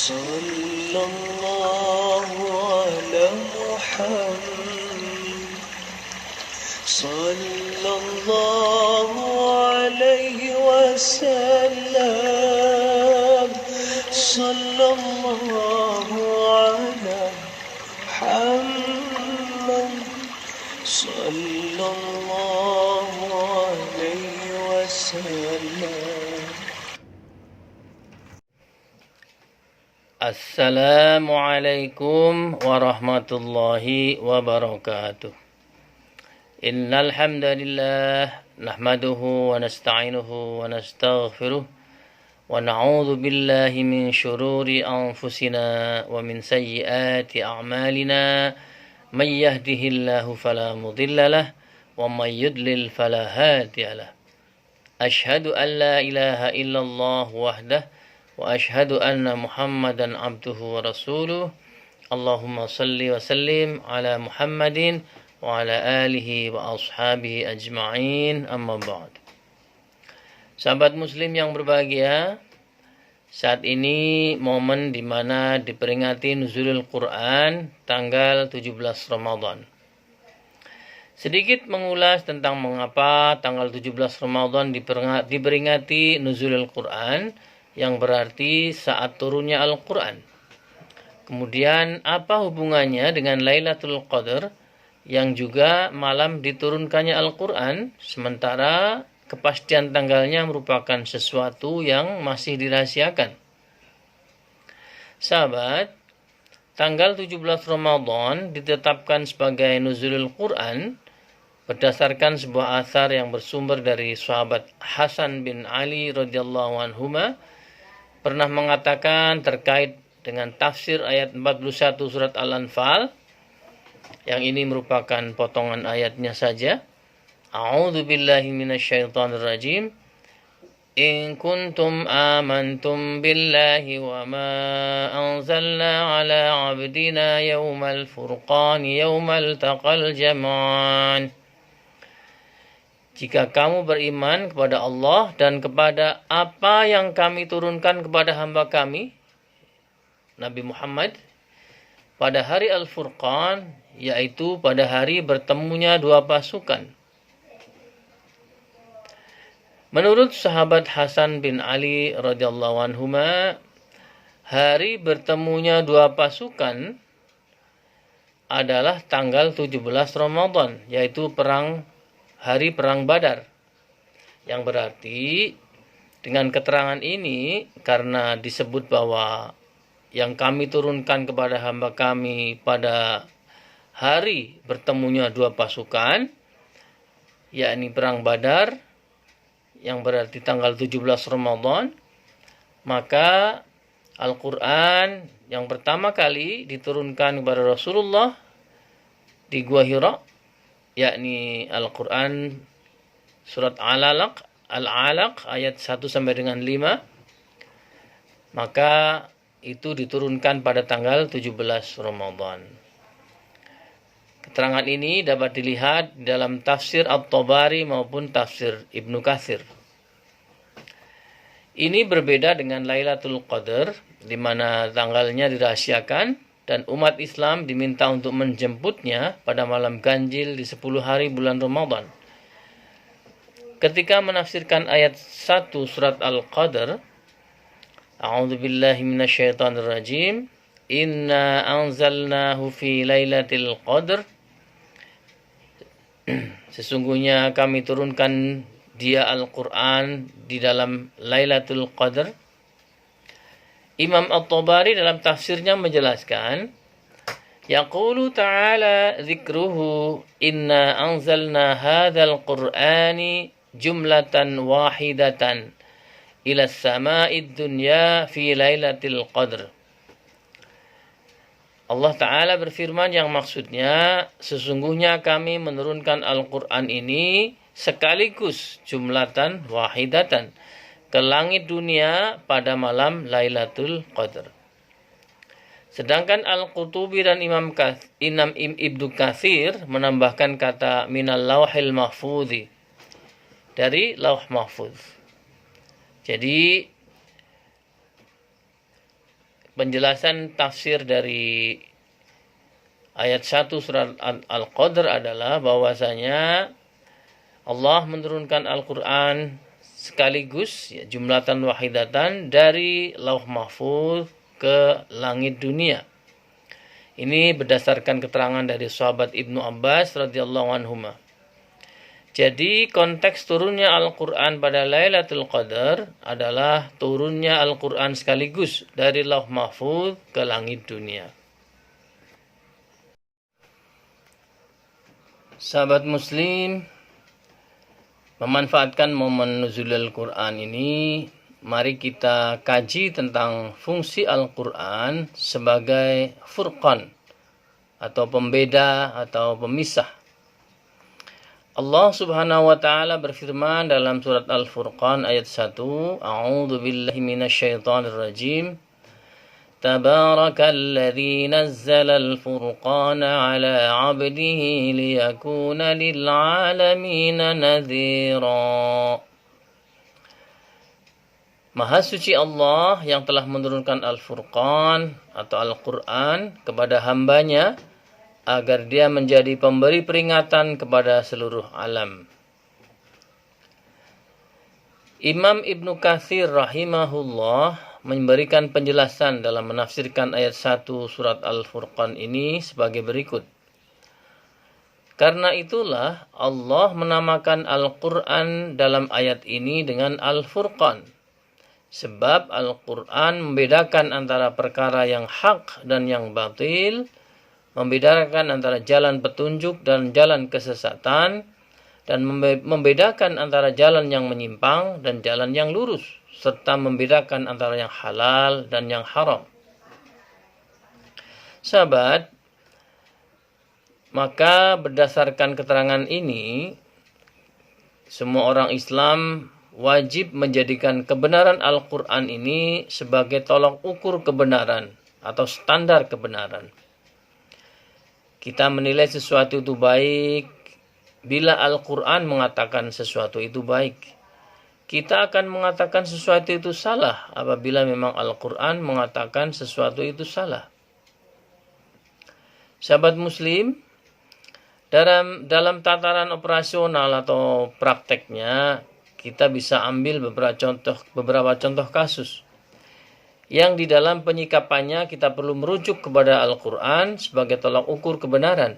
صلى الله على محمد صلى الله عليه وسلم صلى الله على محمد صلى الله عليه وسلم. Assalamualaikum warahmatullahi wabarakatuh. Innal hamdalillah nahmaduhu wa nasta'inuhu wa nastaghfiruh wa na'udzu billahi min shururi anfusina wa min sayyiati a'malina may yahdihillahu fala mudilla lahu wa may yudlil fala hadiya lahu. Asyhadu an la ilaha illallah wahdahu wa ashhadu anna Muhammadan abduhu wa rasuluh. Allahumma salli wa sallim ala Muhammadin wa ala alihi wa ashabihi ajma'in, amma ba'd. Sahabat muslim yang berbahagia, saat ini momen di mana diperingati nuzulul Quran tanggal 17 Ramadan. Sedikit mengulas tentang mengapa tanggal 17 Ramadan diperingati nuzulul Quran, yang berarti saat turunnya Al-Quran. Kemudian apa hubungannya dengan Lailatul Qadar yang juga malam diturunkannya Al-Quran, sementara kepastian tanggalnya merupakan sesuatu yang masih dirahasiakan. Sahabat, tanggal 17 Ramadan ditetapkan sebagai nuzulul Quran berdasarkan sebuah athar yang bersumber dari sahabat Hasan bin Ali radhiyallahu anhuma, pernah mengatakan terkait dengan tafsir ayat 41 surat Al-Anfal, yang ini merupakan potongan ayatnya saja. A'udzu billahi minasyaitonir rajim. In kuntum amantum billahi wa ma anzalna ala 'abdina yaumal furqan yaumal taqal jam'an. Jika kamu beriman kepada Allah dan kepada apa yang kami turunkan kepada hamba kami, Nabi Muhammad, pada hari Al-Furqan, yaitu pada hari bertemunya dua pasukan. Menurut sahabat Hasan bin Ali radhiyallahu anhuma, hari bertemunya dua pasukan adalah tanggal 17 Ramadan, yaitu hari perang Badar. Yang berarti dengan keterangan ini, karena disebut bahwa yang kami turunkan kepada hamba kami pada hari bertemunya dua pasukan, yakni perang Badar, yang berarti tanggal 17 Ramadan, maka Al-Quran yang pertama kali diturunkan kepada Rasulullah di Gua Hira, yakni Al-Quran surat Al-Alaq ayat 1 sampai dengan 5, maka itu diturunkan pada tanggal 17 Ramadan. Keterangan ini dapat dilihat dalam tafsir At-Tabari maupun tafsir Ibnu Katsir. Ini berbeda dengan Lailatul Qadar, di mana tanggalnya dirahasiakan dan umat Islam diminta untuk menjemputnya pada malam ganjil di 10 hari bulan Ramadan. Ketika menafsirkan ayat 1 surat Al-Qadar, A'udzu billahi minasyaitonir rajim, Inna anzalnahu fi lailatul qadr. Sesungguhnya kami turunkan dia Al-Quran di dalam Lailatul Qadar. Imam At-Tabari dalam tafsirnya menjelaskan, yaqulu ta'ala dzikruhu inna anzalna hadzal qur'ani jumlatan wahidatan ila as-sama'id dunya fi lailatul qadr. Allah Ta'ala berfirman yang maksudnya, sesungguhnya kami menurunkan Al-Quran ini sekaligus jumlatan wahidatan ke langit dunia pada malam Lailatul Qadar. Sedangkan Al-Qurtubi dan Imam Ibnu Katsir menambahkan kata minal lauhil mahfudzi, dari lauh mahfuz. Jadi penjelasan tafsir dari ayat 1 surat Al-Qadr adalah bahwasanya Allah menurunkan Al-Quran sekaligus jumlatan wahidatan dari Lauh Mahfuz ke langit dunia. Ini berdasarkan keterangan dari sahabat Ibnu Abbas radhiyallahu anhuma. Jadi konteks turunnya Al-Quran pada Lailatul Qadar adalah turunnya Al-Quran sekaligus dari Lauh Mahfuz ke langit dunia. Sahabat Muslim, memanfaatkan momen nuzulul Quran ini, mari kita kaji tentang fungsi Al-Quran sebagai furqan atau pembeda atau pemisah. Allah Subhanahu wa taala berfirman dalam surat Al-Furqan ayat 1, A'udzu billahi minasyaitonir rajim. Tabarakalladzi nazzalal furqana 'ala 'abdihi liyakuna lil 'alamina nadhira. Maha suci Allah yang telah menurunkan Al-Furqan atau Al-Quran kepada hambanya agar dia menjadi pemberi peringatan kepada seluruh alam. Imam Ibnu Katsir rahimahullah memberikan penjelasan dalam menafsirkan ayat 1 surat Al-Furqan ini sebagai berikut. Karena itulah Allah menamakan Al-Quran dalam ayat ini dengan Al-Furqan. Sebab Al-Quran membedakan antara perkara yang hak dan yang batil, membedakan antara jalan petunjuk dan jalan kesesatan, dan membedakan antara jalan yang menyimpang dan jalan yang lurus, serta membedakan antara yang halal dan yang haram. Sahabat, maka berdasarkan keterangan ini, semua orang Islam wajib menjadikan kebenaran Al-Quran ini sebagai tolak ukur kebenaran atau standar kebenaran. Kita menilai sesuatu itu baik bila Al-Quran mengatakan sesuatu itu baik. Kita akan mengatakan sesuatu itu salah apabila memang Al-Quran mengatakan sesuatu itu salah. Sahabat Muslim, dalam tataran operasional atau prakteknya, kita bisa ambil beberapa contoh kasus yang di dalam penyikapannya kita perlu merujuk kepada Al-Quran sebagai tolak ukur kebenaran.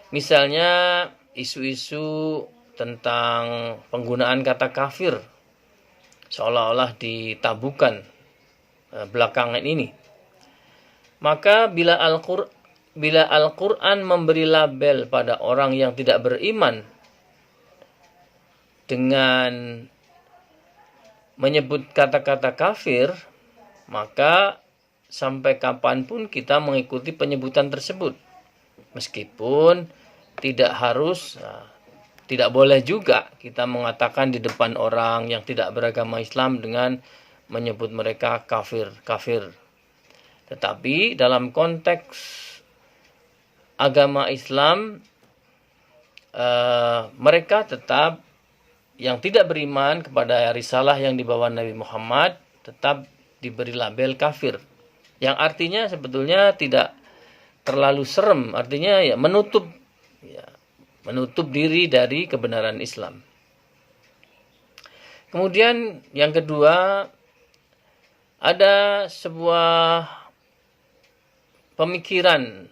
Misalnya isu-isu tentang penggunaan kata kafir seolah-olah ditabukan belakangan ini. Maka bila Al-Quran memberi label pada orang yang tidak beriman dengan menyebut kata-kata kafir, maka sampai kapanpun kita mengikuti penyebutan tersebut. Meskipun tidak boleh juga kita mengatakan di depan orang yang tidak beragama Islam dengan menyebut mereka kafir. Tetapi dalam konteks agama Islam, mereka tetap yang tidak beriman kepada risalah yang dibawa Nabi Muhammad tetap diberi label kafir. Yang artinya sebetulnya tidak terlalu serem, artinya menutup diri dari kebenaran Islam. Kemudian yang kedua, ada sebuah pemikiran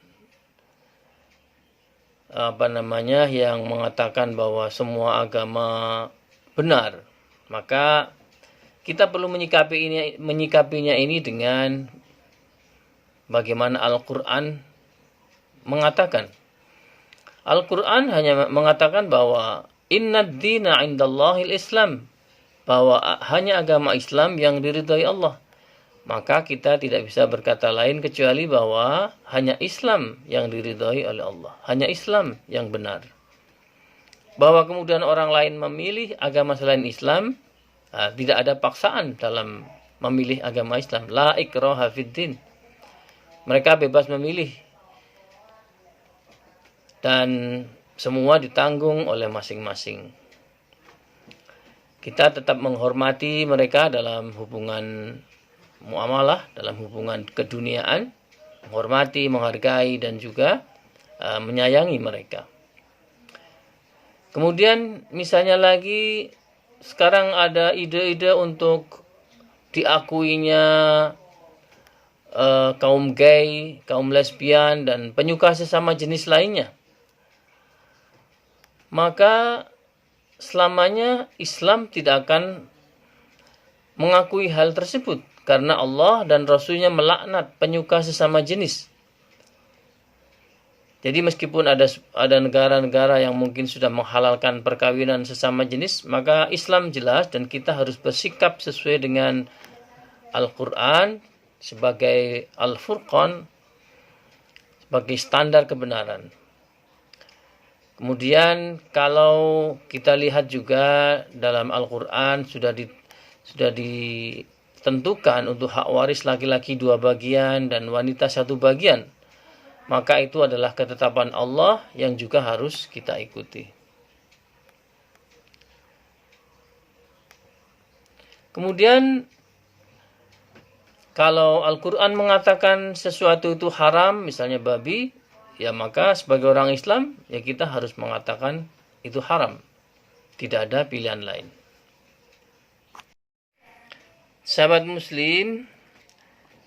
yang mengatakan bahwa semua agama benar. Maka kita perlu menyikapinya ini dengan bagaimana Al-Quran mengatakan. Al-Quran hanya mengatakan bahwa innad dina indallahil Islam, bahwa hanya agama Islam yang diridhai Allah. Maka kita tidak bisa berkata lain kecuali bahwa hanya Islam yang diridhai oleh Allah, hanya Islam yang benar. Bahwa kemudian orang lain memilih agama selain Islam, tidak ada paksaan dalam memilih agama Islam. La ikraha fiddin. Mereka bebas memilih dan semua ditanggung oleh masing-masing. Kita tetap menghormati mereka dalam hubungan muamalah, dalam hubungan keduniaan, menghormati, menghargai, dan juga menyayangi mereka. Kemudian misalnya lagi, sekarang ada ide-ide untuk diakuinya kaum gay, kaum lesbian, dan penyuka sesama jenis lainnya. Maka selamanya Islam tidak akan mengakui hal tersebut, karena Allah dan Rasulnya melaknat penyuka sesama jenis. Jadi meskipun ada negara-negara yang mungkin sudah menghalalkan perkawinan sesama jenis, maka Islam jelas dan kita harus bersikap sesuai dengan Al-Quran sebagai Al-Furqan, sebagai standar kebenaran. Kemudian kalau kita lihat juga dalam Al-Quran sudah ditentukan untuk hak waris laki-laki 2 bagian dan wanita 1 bagian. Maka itu adalah ketetapan Allah yang juga harus kita ikuti. Kemudian kalau Al-Quran mengatakan sesuatu itu haram, misalnya babi, ya maka sebagai orang Islam ya kita harus mengatakan itu haram. Tidak ada pilihan lain. Sahabat Muslim,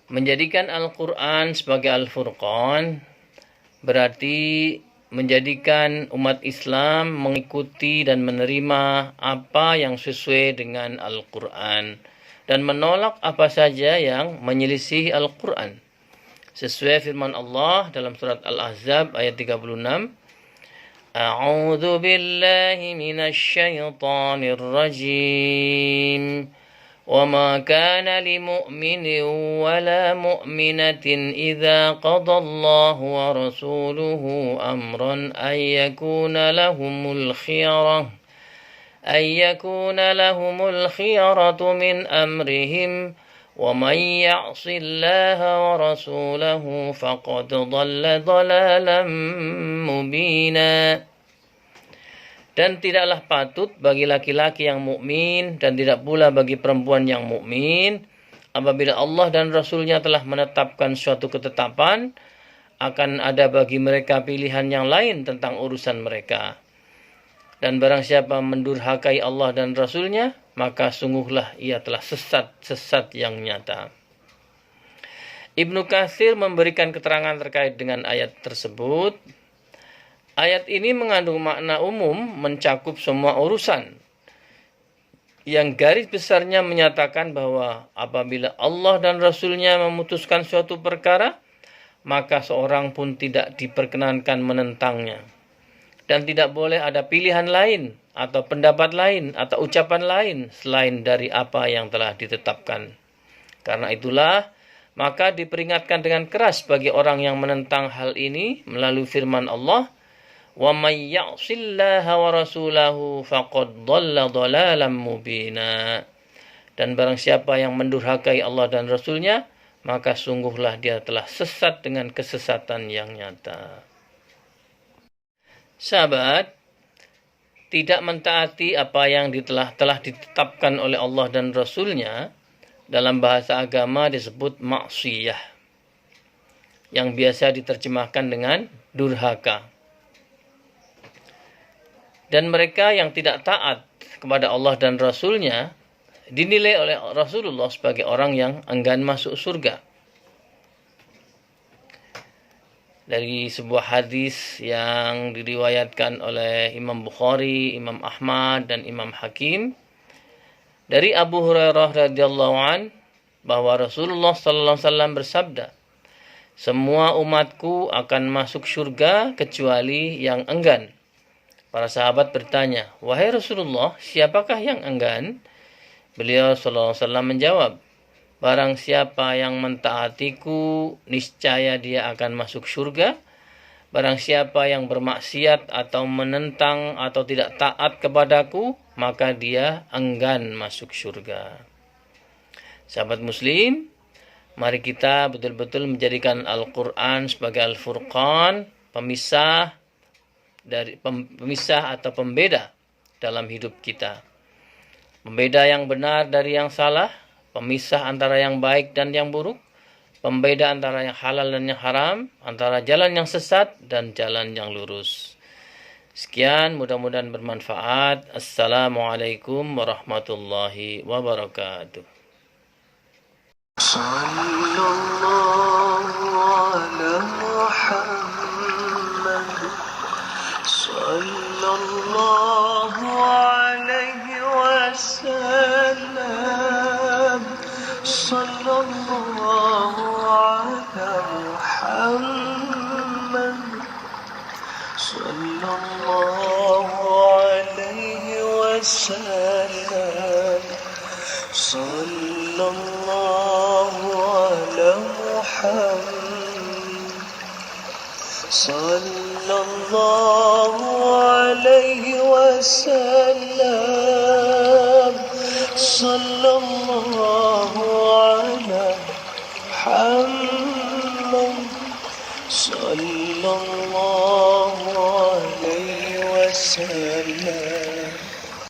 menjadikan Al-Quran sebagai Al-Furqan berarti menjadikan umat Islam mengikuti dan menerima apa yang sesuai dengan Al-Quran dan menolak apa saja yang menyelisih Al-Quran. Sesuai firman Allah dalam surat Al-Ahzab ayat 36, A'udzu billahi minasy syaithanir rajim. وَمَا كَانَ لِمُؤْمِنٍ وَلَا مُؤْمِنَةٍ إِذَا قَضَى اللَّهُ وَرَسُولُهُ أَمْرًا أَن يَكُونَ لَهُمُ الْخِيَرَةُ مِنْ أَمْرِهِمْ وَمَنْ يَعْصِ اللَّهَ وَرَسُولَهُ فَقَدْ ضَلَّ ضَلَالًا مُبِينًا. Dan tidaklah patut bagi laki-laki yang mukmin dan tidak pula bagi perempuan yang mukmin apabila Allah dan Rasulnya telah menetapkan suatu ketetapan, akan ada bagi mereka pilihan yang lain tentang urusan mereka. Dan barang siapa mendurhakai Allah dan Rasulnya, maka sungguhlah ia telah sesat yang nyata. Ibnu Katsir memberikan keterangan terkait dengan ayat tersebut. Ayat ini mengandung makna umum mencakup semua urusan. Yang garis besarnya menyatakan bahwa apabila Allah dan Rasulnya memutuskan suatu perkara, maka seorang pun tidak diperkenankan menentangnya. Dan tidak boleh ada pilihan lain, atau pendapat lain, atau ucapan lain selain dari apa yang telah ditetapkan. Karena itulah, maka diperingatkan dengan keras bagi orang yang menentang hal ini melalui firman Allah, وَمَنْ يَعْصِ اللَّهَ وَرَسُولَهُ فَقَدْ ضَلَّ ضَلَالًا مُبِينًا. Dan barang siapa yang mendurhakai Allah dan Rasulnya, maka sungguhlah dia telah sesat dengan kesesatan yang nyata. Sahabat, tidak mentaati apa yang telah ditetapkan oleh Allah dan Rasulnya dalam bahasa agama disebut maksiyah, yang biasa diterjemahkan dengan durhaka. Dan mereka yang tidak taat kepada Allah dan Rasulnya dinilai oleh Rasulullah sebagai orang yang enggan masuk surga. Dari sebuah hadis yang diriwayatkan oleh Imam Bukhari, Imam Ahmad, dan Imam Hakim, dari Abu Hurairah radhiyallahu an, bahwa Rasulullah sallallahu alaihi wasallam bersabda, semua umatku akan masuk surga kecuali yang enggan. Para sahabat bertanya, wahai Rasulullah, siapakah yang enggan? Beliau sallallahu alaihi wasallam menjawab, barang siapa yang mentaatiku, niscaya dia akan masuk surga. Barang siapa yang bermaksiat atau menentang atau tidak taat kepadaku, maka dia enggan masuk surga. Sahabat Muslim, mari kita betul-betul menjadikan Al-Quran sebagai Al-Furqan, pemisah atau pembeda dalam hidup kita. Pembeda yang benar dari yang salah, pemisah antara yang baik dan yang buruk, pembeda antara yang halal dan yang haram, antara jalan yang sesat dan jalan yang lurus. Sekian, mudah-mudahan bermanfaat. Assalamualaikum warahmatullahi wabarakatuh. Sallallahu ala Muhammad, sallallahu alaihi wasallam, sallallahu ala Muhammad, sallallahu alaihi wasallam, sallallahu ala Muhammad, sallallahu alaihi wasallam, sallallahu ala Muhammad, sallallahu alaihi wasallam.